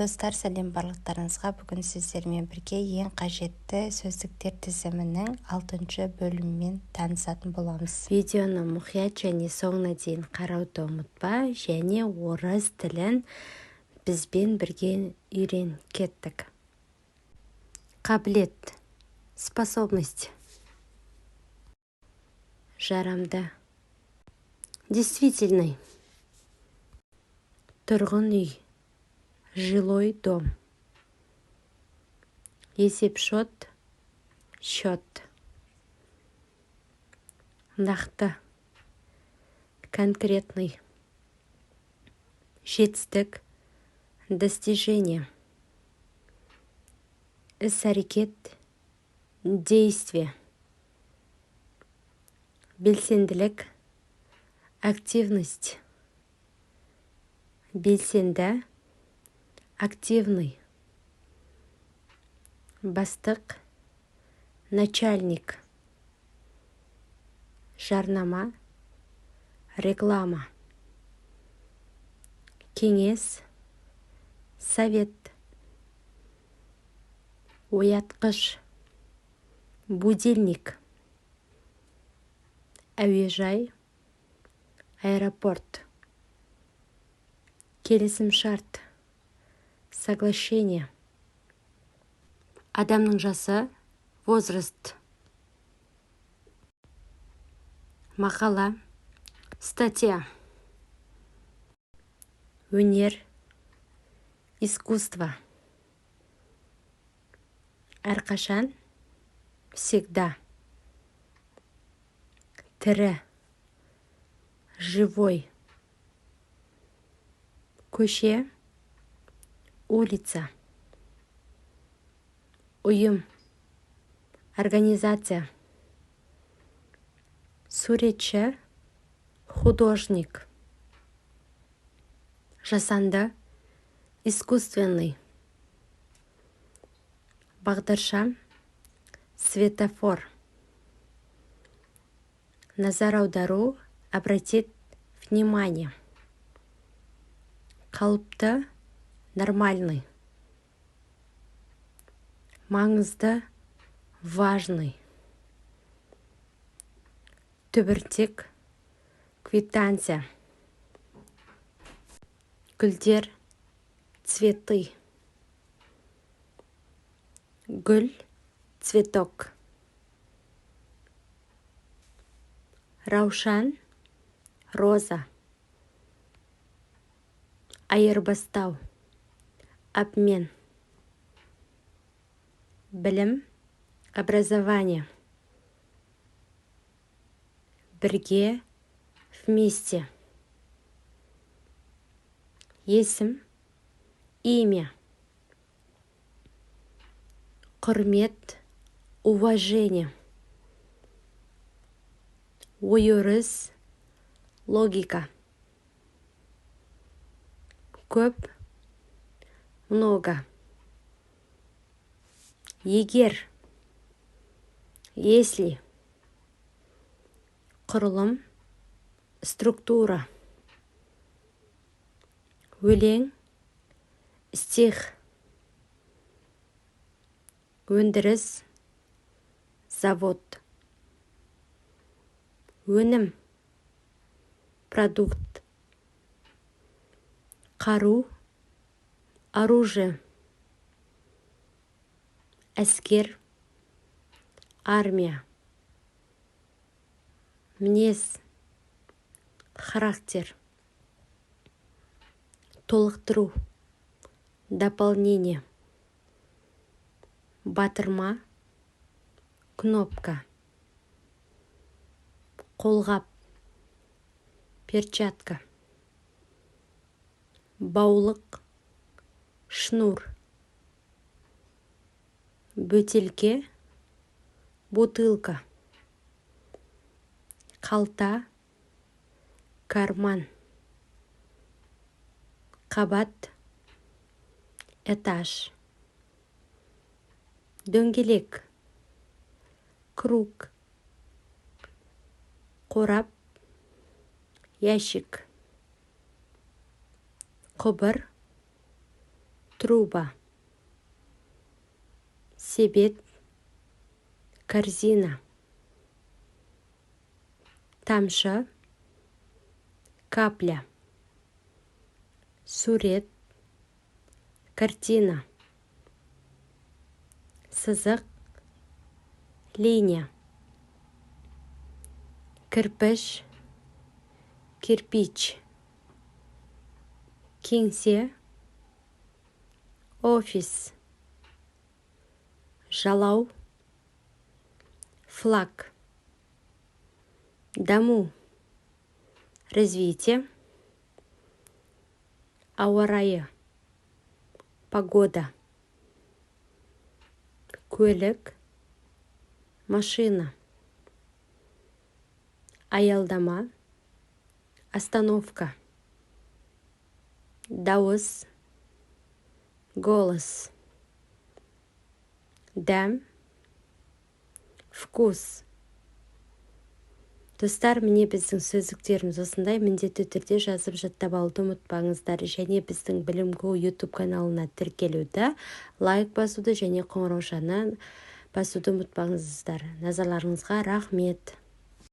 Достар, сәлем барлықтарыңызға. Бүгін сіздермен бірге ең қажетті сөздіктер тізімінің 6-шы бөлімімен танысатын боламыз. Видеоны мұқият және соңына дейін қарауды ұмытпа, және орыс тілін бізбен бірге үйрен кеттік. Қабілет, способность. Жарамды. Действительный. Тұрғын үй. Жилой дом. Есеп-шот, счет. Нақты. Конкретный. Жетістік, достижение. Іс-әрекет, действие. Белсенділік, активность. Белсенді, активный. Бастық, начальник. Жарнама, реклама. Кеңес, совет. Оятқыш, будильник. Әуежай, аэропорт. Келісім-шарт, соглашение. Адамның жасы, возраст. Мақала, статья. Өнер, искусство. Әрқашан, всегда. Тірі, живой. Көше, улица. Ұйым, организация. Суретші, художник. Жасанды, искусственный. Бағдаршам, светофор. Назар аудару, обратить внимание. Қалыпты, нормальный. Маңызды, важный. Түбіртек, квитанция. Гүлдер, цветы. Гүл, цветок. Раушан, роза. Айырбастау, обмен. Білім, образование. Бірге, вместе. Есім, имя. Құрмет, уважение. Ой-өріс, логика. Көп, много. Егер, если. Құрылым, структура. Өлең, стих. Өндіріс, завод. Өнім, продукт. Қару, оружие. Әскер, армия. Мінез, характер. Толықтыру, дополнение. Батырма, кнопка. Қолғап, перчатка. Баулық, шнур. Бөтелке, бутылка. Қалта, карман. Қабат, этаж. Дөңгелек, круг. Қорап, ящик. Құбыр, труба, себет, корзина, тамшы, капля, сурет, картина, сызық, линия, кірпіш, кирпич, кеңсе, офис, жалау, флаг, даму, развитие, ауа райы, погода, көлік, машина, аялдама, остановка, дауыс, голос, дәм, вкус. Достар, міне біздің сөздіктеріміз осындай. Міндетті түрде жазып жаттап алуды ұмытпаңыздар. Және біздің білім.го YouTube каналына тіркелуді, лайк басуды және қоңыраушаны басуды ұмытпаңыздар. Назарларыңызға рахмет.